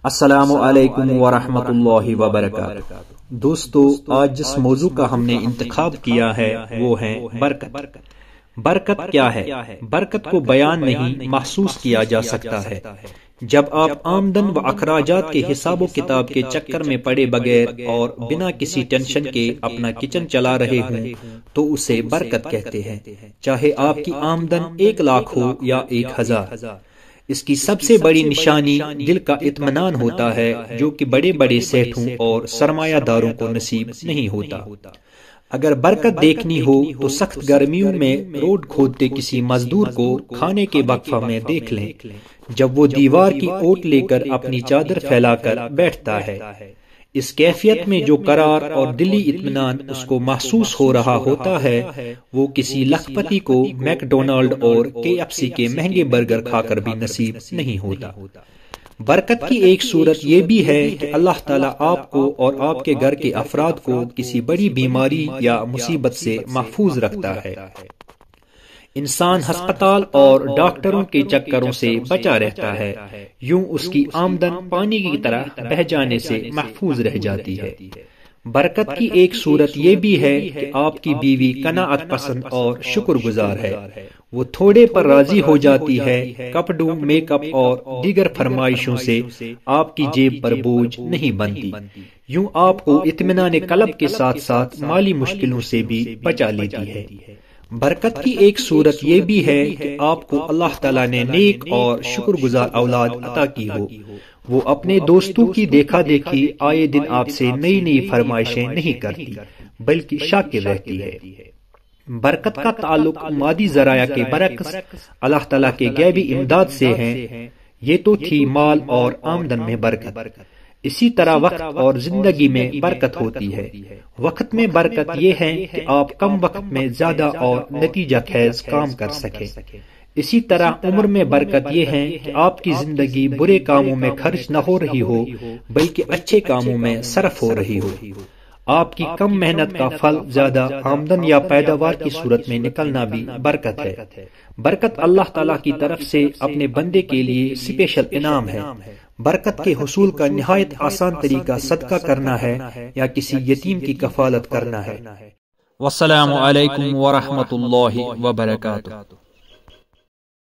السلام علیکم ورحمۃ اللہ وبرکاتہ۔ دوستو، آج جس موضوع کا ہم نے انتخاب کیا ہے وہ ہے برکت۔ برکت کیا ہے؟ برکت کو بیان نہیں، محسوس کیا جا سکتا ہے۔ جب آپ آمدن و اخراجات کے حساب و کتاب کے چکر میں پڑے بغیر اور بنا کسی ٹینشن کے اپنا کچن چلا رہے ہوں تو اسے برکت کہتے ہیں، چاہے آپ کی آمدن 1,00,000 ہو یا 1,000۔ اس کی سب سے بڑی نشانی دل کا اطمینان ہوتا ہے، جو کہ بڑے بڑے سیٹھوں اور سرمایہ داروں کو نصیب نہیں ہوتا۔ اگر برکت دیکھنی ہو تو سخت گرمیوں میں روڈ کھودتے کسی مزدور کو کھانے کے وقفہ میں دیکھ لیں، جب وہ دیوار کی اوٹ لے کر اپنی چادر پھیلا کر بیٹھتا ہے۔ اس کیفیت میں جو قرار اور دلی اطمینان اس کو محسوس ہو رہا ہوتا ہے، وہ کسی لکھپتی کو میک ڈونلڈ اور KFC کے مہنگے برگر کھا کر بھی نصیب نہیں ہوتا۔ برکت کی ایک صورت یہ بھی ہے کہ اللہ تعالیٰ آپ کو اور آپ کے گھر کے افراد کو کسی بڑی بیماری یا مصیبت سے محفوظ رکھتا ہے۔ انسان ہسپتال اور ڈاکٹروں کے چکروں سے بچا رہتا ہے، یوں اس کی آمدن پانی کی طرح بہہ جانے سے محفوظ رہ جاتی ہے۔ برکت کی ایک صورت یہ بھی ہے کہ آپ کی بیوی قناعت پسند اور شکر گزار ہے، وہ تھوڑے پر راضی ہو جاتی ہے، کپڑوں، میک اپ اور دیگر فرمائشوں سے آپ کی جیب پر بوجھ نہیں بنتی، یوں آپ کو اطمینان قلب کے ساتھ ساتھ مالی مشکلوں سے بھی بچا لیتی ہے۔ برکت کی ایک صورت یہ بھی ہے کہ آپ کو اللہ تعالیٰ نے نیک اور شکر گزار اولاد عطا کی ہو، وہ اپنے دوستوں کی دیکھا دیکھی آئے دن آپ سے نئی نئی فرمائشیں نہیں کرتی بلکہ شاکر رہتی ہے۔ برکت کا تعلق مادی ذرائع کے برعکس اللہ تعالیٰ کے غیبی امداد سے ہے۔ یہ تو تھی مال اور آمدن میں برکت، اسی طرح وقت اور زندگی میں برکت ہوتی ہے۔ وقت میں برکت یہ ہے کہ آپ کم وقت میں زیادہ اور نتیجہ خیز کام کر سکیں۔ اسی طرح عمر میں برکت یہ ہے کہ آپ کی زندگی برے کاموں میں خرچ نہ ہو رہی ہو بلکہ اچھے کاموں میں صرف ہو رہی ہو۔ آپ کی کم محنت کا پھل زیادہ آمدن یا پیداوار کی صورت میں نکلنا بھی برکت ہے۔ برکت اللہ تعالیٰ کی طرف سے اپنے بندے کے لیے اسپیشل انعام ہے۔ برکت کے حصول کا نہایت آسان طریقہ صدقہ کرنا ہے یا کسی یتیم کی کفالت کرنا ہے۔ والسلام علیکم ورحمۃ اللہ وبرکاتہ۔